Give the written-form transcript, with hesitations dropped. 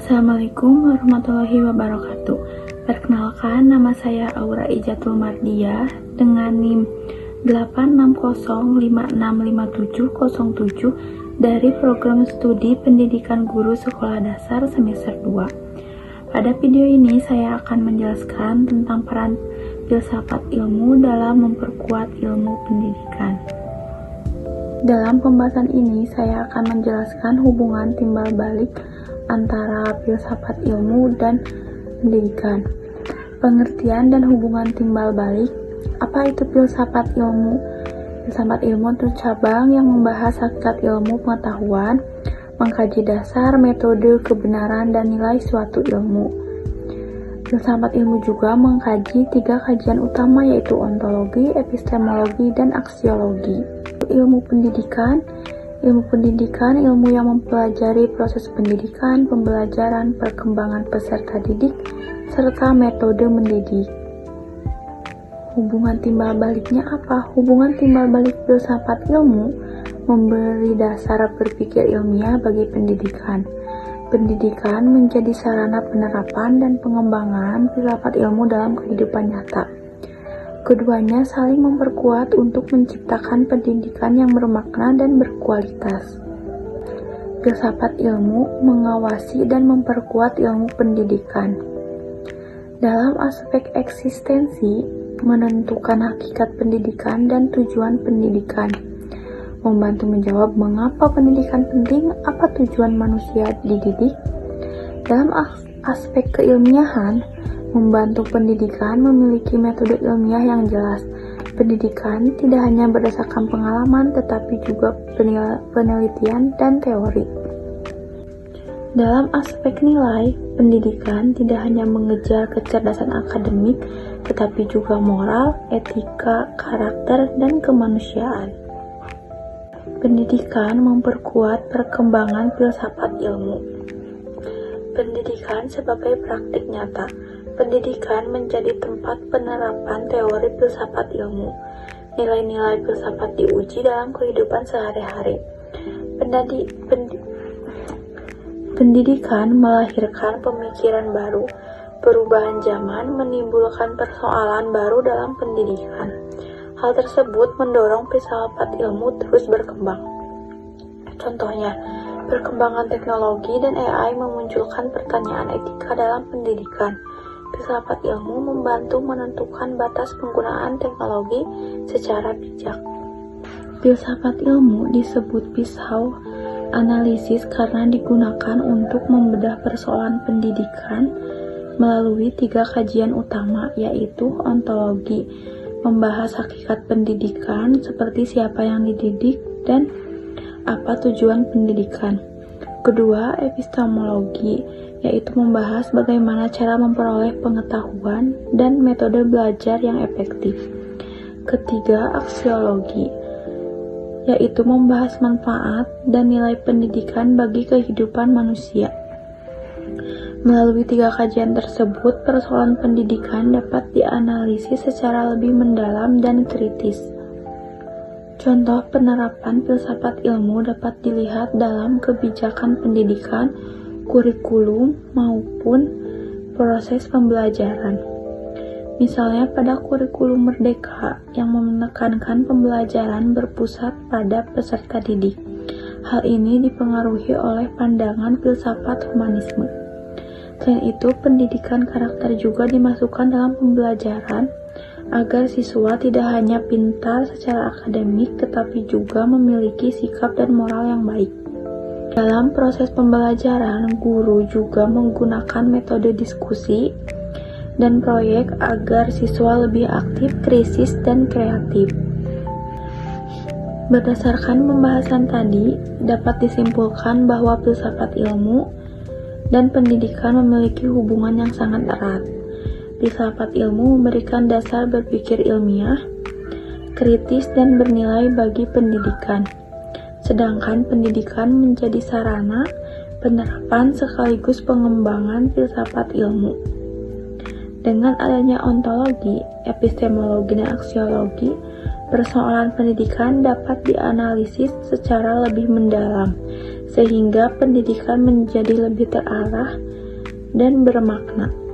Assalamualaikum warahmatullahi wabarakatuh. Perkenalkan, nama saya Aura Ijatul Mardiah dengan NIM 860565707 dari Program Studi Pendidikan Guru Sekolah Dasar Semester 2. Pada video ini saya akan menjelaskan tentang peran filsafat ilmu dalam memperkuat ilmu pendidikan. Dalam pembahasan ini saya akan menjelaskan hubungan timbal balik antara filsafat ilmu dan pendidikan. Pengertian dan hubungan timbal balik. Apa itu filsafat ilmu? Filsafat ilmu itu cabang yang membahas hakikat ilmu pengetahuan, mengkaji dasar, metode, kebenaran, dan nilai suatu ilmu. Filsafat ilmu juga mengkaji 3 kajian utama, yaitu ontologi, epistemologi, dan aksiologi. Ilmu pendidikan ilmu yang mempelajari proses pendidikan, pembelajaran, perkembangan peserta didik, serta metode mendidik. Hubungan timbal baliknya apa? Hubungan timbal balik filsafat ilmu memberi dasar berpikir ilmiah bagi pendidikan. Pendidikan menjadi sarana penerapan dan pengembangan filsafat ilmu dalam kehidupan nyata. Keduanya saling memperkuat untuk menciptakan pendidikan yang bermakna dan berkualitas. Filsafat ilmu mengawasi dan memperkuat ilmu pendidikan. Dalam aspek eksistensi, menentukan hakikat pendidikan dan tujuan pendidikan. Membantu menjawab mengapa pendidikan penting, apa tujuan manusia dididik. Dalam aspek keilmiahan, membantu pendidikan memiliki metode ilmiah yang jelas. Pendidikan tidak hanya berdasarkan pengalaman, tetapi juga penelitian dan teori. Dalam aspek nilai, pendidikan tidak hanya mengejar kecerdasan akademik, tetapi juga moral, etika, karakter, dan kemanusiaan. Pendidikan memperkuat perkembangan filsafat ilmu. Pendidikan sebagai praktik nyata. Pendidikan menjadi tempat penerapan teori filsafat ilmu. Nilai-nilai filsafat diuji dalam kehidupan sehari-hari. Pendidikan melahirkan pemikiran baru. Perubahan zaman menimbulkan persoalan baru dalam pendidikan. Hal tersebut mendorong filsafat ilmu terus berkembang. Contohnya, perkembangan teknologi dan AI memunculkan pertanyaan etika dalam pendidikan. Filsafat ilmu membantu menentukan batas penggunaan teknologi secara bijak. Filsafat ilmu disebut pisau analisis karena digunakan untuk membedah persoalan pendidikan melalui 3 kajian utama, yaitu ontologi, membahas hakikat pendidikan seperti siapa yang dididik dan apa tujuan pendidikan. Kedua, epistemologi, yaitu membahas bagaimana cara memperoleh pengetahuan dan metode belajar yang efektif. Ketiga, aksiologi, yaitu membahas manfaat dan nilai pendidikan bagi kehidupan manusia. Melalui 3 kajian tersebut, persoalan pendidikan dapat dianalisis secara lebih mendalam dan kritis. Contoh penerapan filsafat ilmu dapat dilihat dalam kebijakan pendidikan, kurikulum, maupun proses pembelajaran. Misalnya pada kurikulum Merdeka yang menekankan pembelajaran berpusat pada peserta didik. Hal ini dipengaruhi oleh pandangan filsafat humanisme. Selain itu, pendidikan karakter juga dimasukkan dalam pembelajaran agar siswa tidak hanya pintar secara akademik tetapi juga memiliki sikap dan moral yang baik. Dalam proses pembelajaran, guru juga menggunakan metode diskusi dan proyek agar siswa lebih aktif, kritis, dan kreatif. Berdasarkan pembahasan tadi, dapat disimpulkan bahwa filsafat ilmu dan pendidikan memiliki hubungan yang sangat erat. Filsafat ilmu memberikan dasar berpikir ilmiah, kritis, dan bernilai bagi pendidikan. Sedangkan pendidikan menjadi sarana penerapan sekaligus pengembangan filsafat ilmu. Dengan adanya ontologi, epistemologi, dan aksiologi, persoalan pendidikan dapat dianalisis secara lebih mendalam sehingga pendidikan menjadi lebih terarah dan bermakna.